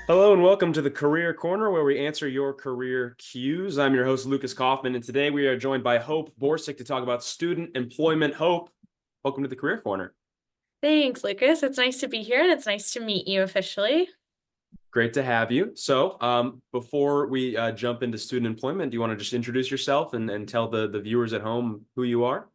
Hello and welcome to the Career Corner, where we answer your career cues. I'm your host, Lukas Kauffman, and today we are joined by Hope Borsic to talk about student employment. Hope, welcome to the Career Corner. Thanks, Lucas. It's nice to be here and it's nice to meet you officially. Great to have you. So, before we jump into student employment, do you want to just introduce yourself and tell the viewers at home who you are?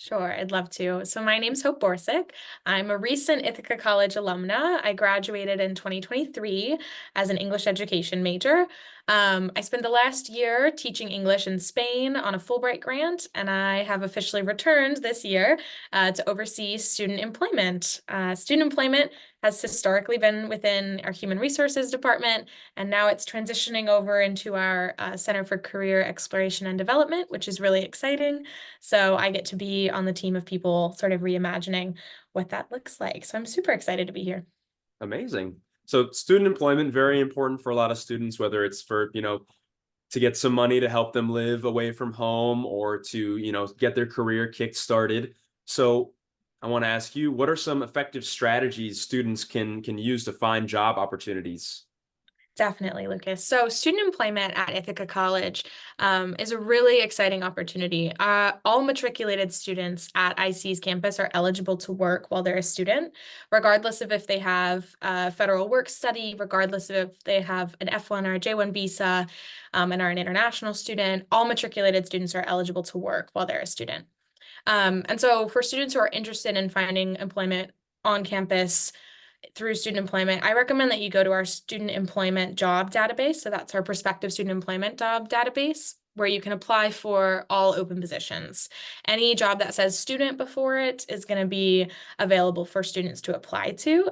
Sure, I'd love to. So my name's Hope Borsic. I'm a recent Ithaca College alumna. I graduated in 2023 as an English education major. I spent the last year teaching English in Spain on a Fulbright grant, and I have officially returned this year to oversee student employment. Student employment has historically been within our Human Resources Department, and now it's transitioning over into our Center for Career Exploration and Development, which is really exciting. So I get to be on the team of people sort of reimagining what that looks like. So I'm super excited to be here. Amazing. So, student employment, very important for a lot of students, whether it's for, to get some money to help them live away from home or to, get their career kick started. So, I want to ask you, what are some effective strategies students can use to find job opportunities? Definitely, Lucas. So student employment at Ithaca College is a really exciting opportunity. All matriculated students at IC's campus are eligible to work while they're a student, regardless of if they have a federal work study, regardless of if they have an F1 or a J1 visa, and are an international student. All matriculated students are eligible to work while they're a student. And so for students who are interested in finding employment on campus, through student employment, I recommend that you go to our student employment job database. So that's our prospective student employment job database, where you can apply for all open positions. Any job that says student before it is going to be available for students to apply to.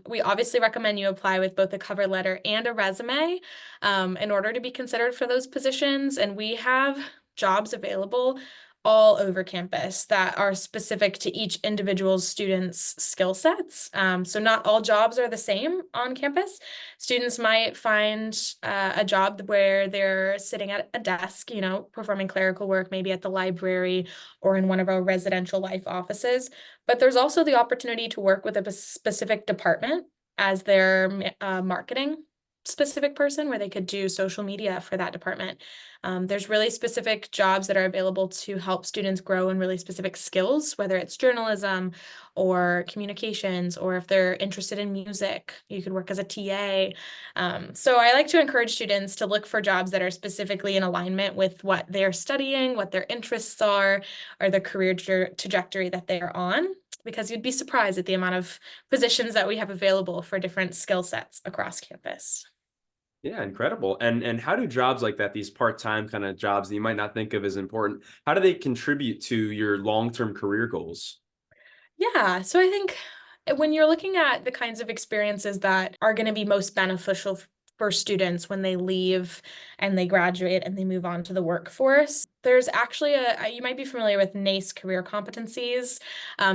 We obviously recommend you apply with both a cover letter and a resume in order to be considered for those positions. And we have jobs available all over campus that are specific to each individual student's skill sets. So not all jobs are the same on campus. Students might find a job where they're sitting at a desk, performing clerical work, maybe at the library or in one of our residential life offices. But there's also the opportunity to work with a specific department as their marketing specific person, where they could do social media for that department. There's really specific jobs that are available to help students grow in really specific skills, whether it's journalism or communications, or if they're interested in music, you could work as a TA. So I like to encourage students to look for jobs that are specifically in alignment with what they're studying, what their interests are, or the career trajectory that they are on, because you'd be surprised at the amount of positions that we have available for different skill sets across campus. Yeah, incredible. And how do jobs like that, these part-time kind of jobs that you might not think of as important, how do they contribute to your long-term career goals? Yeah, so I think when you're looking at the kinds of experiences that are going to be most beneficial for students when they leave and they graduate and they move on to the workforce, there's actually you might be familiar with NACE career competencies.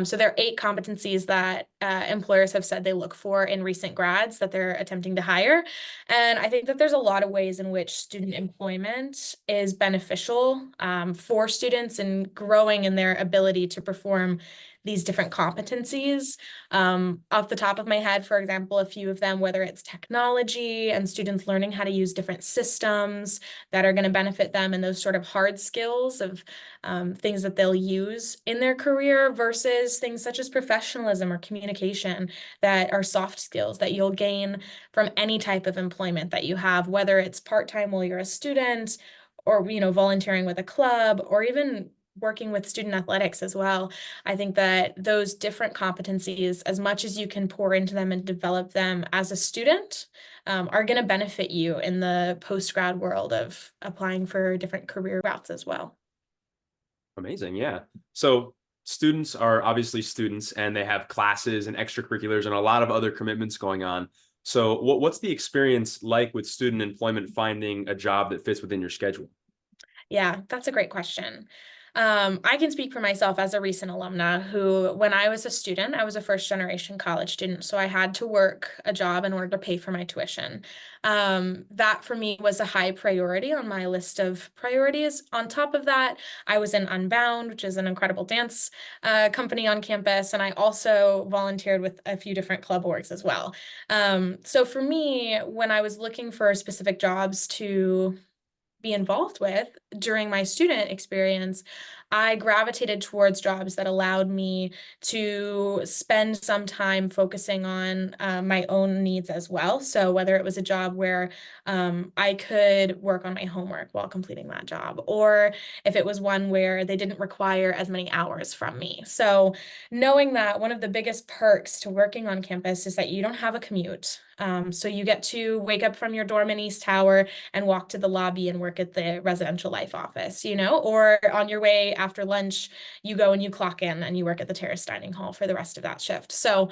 So there are 8 competencies that employers have said they look for in recent grads that they're attempting to hire. And I think that there's a lot of ways in which student employment is beneficial for students and growing in their ability to perform these different competencies. Off the top of my head, for example, a few of them, whether it's technology and students learning how to use different systems that are going to benefit them, and those sort of hard skills of things that they'll use in their career, versus things such as professionalism or communication that are soft skills that you'll gain from any type of employment that you have, whether it's part-time while you're a student, or volunteering with a club, or even working with student athletics as well. I think that those different competencies, as much as you can pour into them and develop them as a student, are going to benefit you in the post-grad world of applying for different career routes as well. Amazing. Yeah. So students are obviously students and they have classes and extracurriculars and a lot of other commitments going on. So what's the experience like with student employment finding a job that fits within your schedule? Yeah, that's a great question. I can speak for myself as a recent alumna who, when I was a student, I was a first generation college student. So I had to work a job in order to pay for my tuition. That for me was a high priority on my list of priorities. On top of that, I was in Unbound, which is an incredible dance company on campus. And I also volunteered with a few different club orgs as well. So for me, when I was looking for specific jobs to be involved with during my student experience, I gravitated towards jobs that allowed me to spend some time focusing on my own needs as well. So whether it was a job where I could work on my homework while completing that job, or if it was one where they didn't require as many hours from me. So knowing that one of the biggest perks to working on campus is that you don't have a commute. So you get to wake up from your dorm in East Tower and walk to the lobby and work at the residential life office, or on your way after lunch, you go and you clock in and you work at the terrace dining hall for the rest of that shift. So,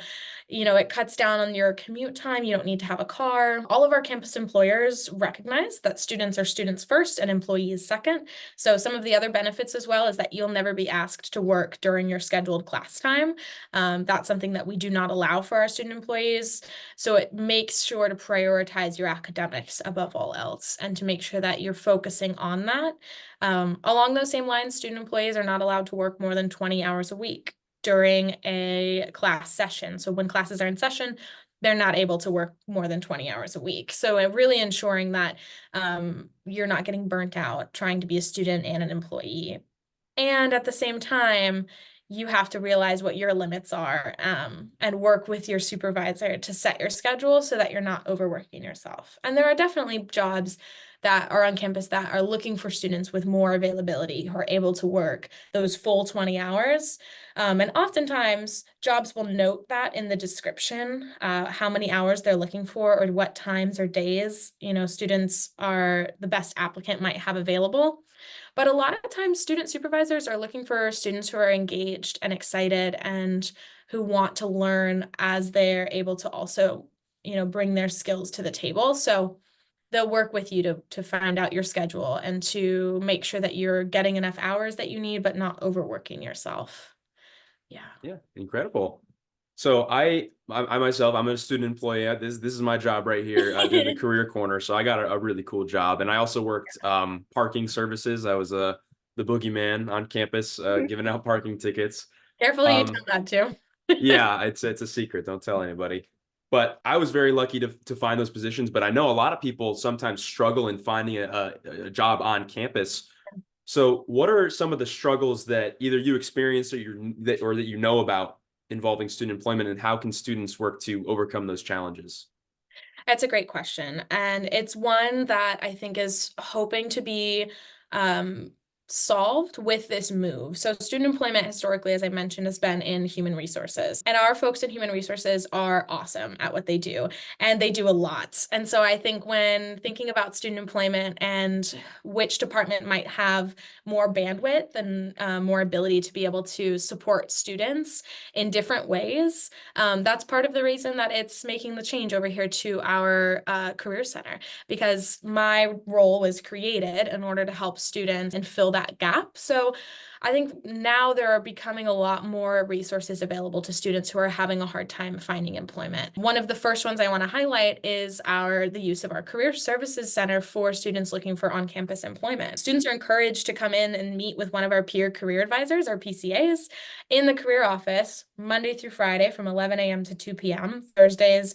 it cuts down on your commute time. You don't need to have a car. All of our campus employers recognize that students are students first and employees second. So some of the other benefits as well is that you'll never be asked to work during your scheduled class time. That's something that we do not allow for our student employees. So it makes sure to prioritize your academics above all else and to make sure that you're focusing on that. Along those same lines, student employees are not allowed to work more than 20 hours a week during a class session. So when classes are in session, they're not able to work more than 20 hours a week. So it really ensuring that you're not getting burnt out trying to be a student and an employee. And at the same time, you have to realize what your limits are and work with your supervisor to set your schedule so that you're not overworking yourself. And there are definitely jobs that are on campus that are looking for students with more availability who are able to work those full 20 hours. And oftentimes, jobs will note that in the description, how many hours they're looking for or what times or days, students are the best applicant might have available. But a lot of times, student supervisors are looking for students who are engaged and excited and who want to learn as they're able to also, bring their skills to the table. So they'll work with you to find out your schedule and to make sure that you're getting enough hours that you need, but not overworking yourself. Yeah. Yeah, incredible. So I myself, I'm a student employee. This is my job right here, doing the career corner. So I got a really cool job, and I also worked parking services. I was the boogeyman on campus, giving out parking tickets. Careful, you tell Um, that too. yeah, it's a secret. Don't tell anybody. But I was very lucky to find those positions. But I know a lot of people sometimes struggle in finding a job on campus. So, what are some of the struggles that either you experienced or that you know about involving student employment, and how can students work to overcome those challenges? That's a great question. And it's one that I think is hoping to be um, solved with this move. So, student employment historically, as I mentioned, has been in human resources. And our folks in human resources are awesome at what they do, and they do a lot. And so, I think when thinking about student employment and which department might have more bandwidth and more ability to be able to support students in different ways, that's part of the reason that it's making the change over here to our career center, because my role was created in order to help students and fill that gap. So I think now there are becoming a lot more resources available to students who are having a hard time finding employment. One of the first ones I want to highlight is the use of our Career Services Center for students looking for on-campus employment. Students are encouraged to come in and meet with one of our peer career advisors, our PCAs, in the career office Monday through Friday from 11 a.m. to 2 p.m. Thursdays,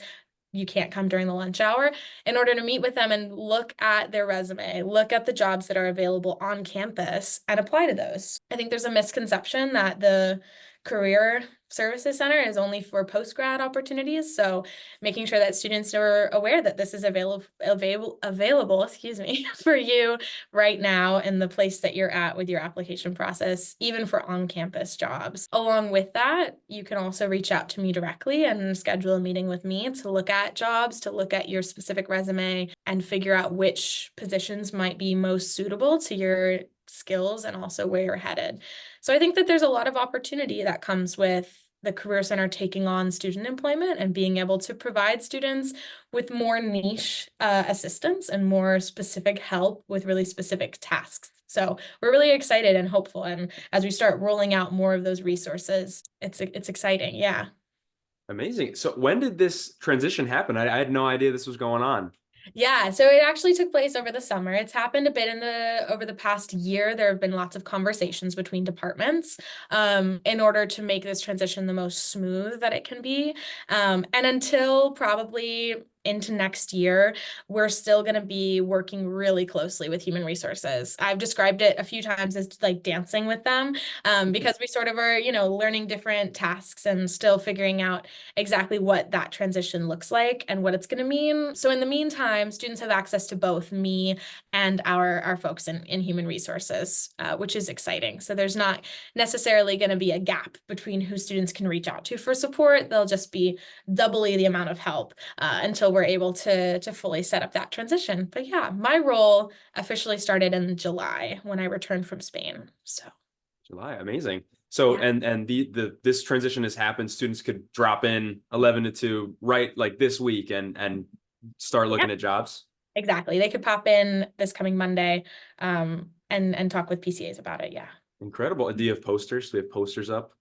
you can't come during the lunch hour, in order to meet with them and look at their resume, look at the jobs that are available on campus and apply to those. I think there's a misconception that the Career Services Center is only for post-grad opportunities. So making sure that students are aware that this is available, excuse me, for you right now in the place that you're at with your application process, even for on-campus jobs. Along with that, you can also reach out to me directly and schedule a meeting with me to look at jobs, to look at your specific resume and figure out which positions might be most suitable to your skills and also where you're headed. So I think that there's a lot of opportunity that comes with the Career Center taking on student employment and being able to provide students with more niche assistance and more specific help with really specific tasks. So we're really excited and hopeful. And as we start rolling out more of those resources, it's exciting. Yeah. Amazing. So when did this transition happen? I had no idea this was going on. Yeah, so it actually took place over the summer. It's happened a bit over the past year. There have been lots of conversations between departments in order to make this transition the most smooth that it can be. And until probably into next year, we're still going to be working really closely with human resources. I've described it a few times as like dancing with them because we sort of are, learning different tasks and still figuring out exactly what that transition looks like and what it's going to mean. So in the meantime, students have access to both me and our folks in human resources, which is exciting. So there's not necessarily going to be a gap between who students can reach out to for support. They'll just be doubly the amount of help until we're able to fully set up that transition. But yeah, my role officially started in July when I returned from Spain. So July, amazing. So yeah. and this transition has happened. Students could drop in 11 to 2 right like this week and start looking at jobs. Exactly. They could pop in this coming Monday and talk with PCAs about it. Yeah. Incredible. Do you have posters? Do we have posters up?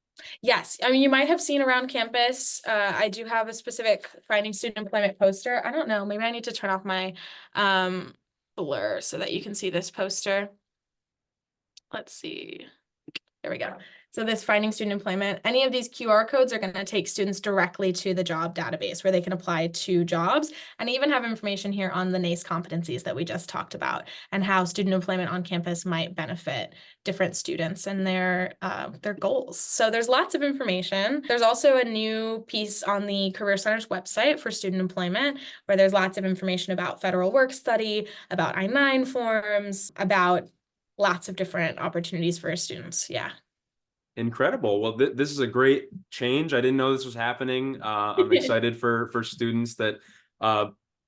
Yes. I mean, you might have seen around campus. I do have a specific finding student employment poster. I don't know. Maybe I need to turn off my blur so that you can see this poster. Let's see. There we go. So this finding student employment, any of these QR codes are going to take students directly to the job database where they can apply to jobs, and even have information here on the NACE competencies that we just talked about and how student employment on campus might benefit different students and their goals. So there's lots of information. There's also a new piece on the Career Center's website for student employment where there's lots of information about federal work study, about I-9 forms, about lots of different opportunities for students. Yeah. Incredible. Well, this is a great change. I didn't know this was happening. I'm excited for students that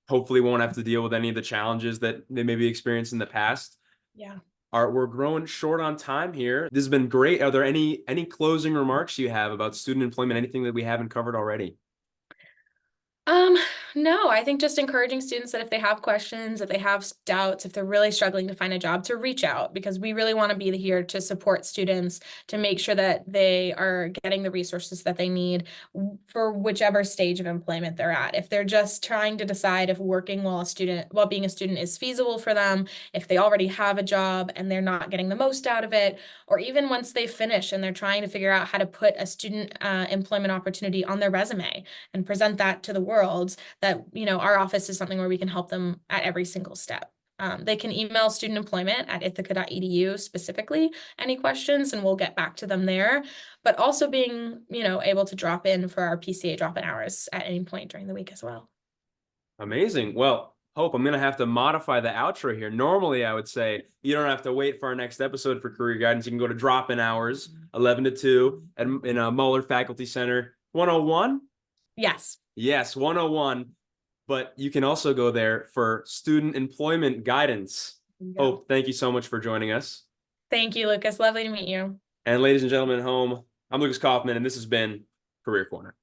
hopefully won't have to deal with any of the challenges that they maybe experienced in the past. Yeah. We're growing short on time here. This has been great. Are there any closing remarks you have about student employment? Anything that we haven't covered already? No, I think just encouraging students that if they have questions, if they have doubts, if they're really struggling to find a job, to reach out, because we really want to be here to support students, to make sure that they are getting the resources that they need for whichever stage of employment they're at. If they're just trying to decide if working while being a student is feasible for them, if they already have a job and they're not getting the most out of it, or even once they finish and they're trying to figure out how to put a student employment opportunity on their resume and present that to the world, that, our office is something where we can help them at every single step. They can email student employment at ithaca.edu specifically any questions, and we'll get back to them there. But also being, able to drop in for our PCA drop-in hours at any point during the week as well. Amazing. Well, Hope, I'm going to have to modify the outro here. Normally, I would say you don't have to wait for our next episode for career guidance. You can go to drop-in hours, 11 to 2 in a Muller Faculty Center. 101? Yes. Yes, 101. But you can also go there for student employment guidance. Hope, thank you so much for joining us. Thank you, Lucas. Lovely to meet you. And ladies and gentlemen at home, I'm Lukas Kauffman, and this has been Career Corner.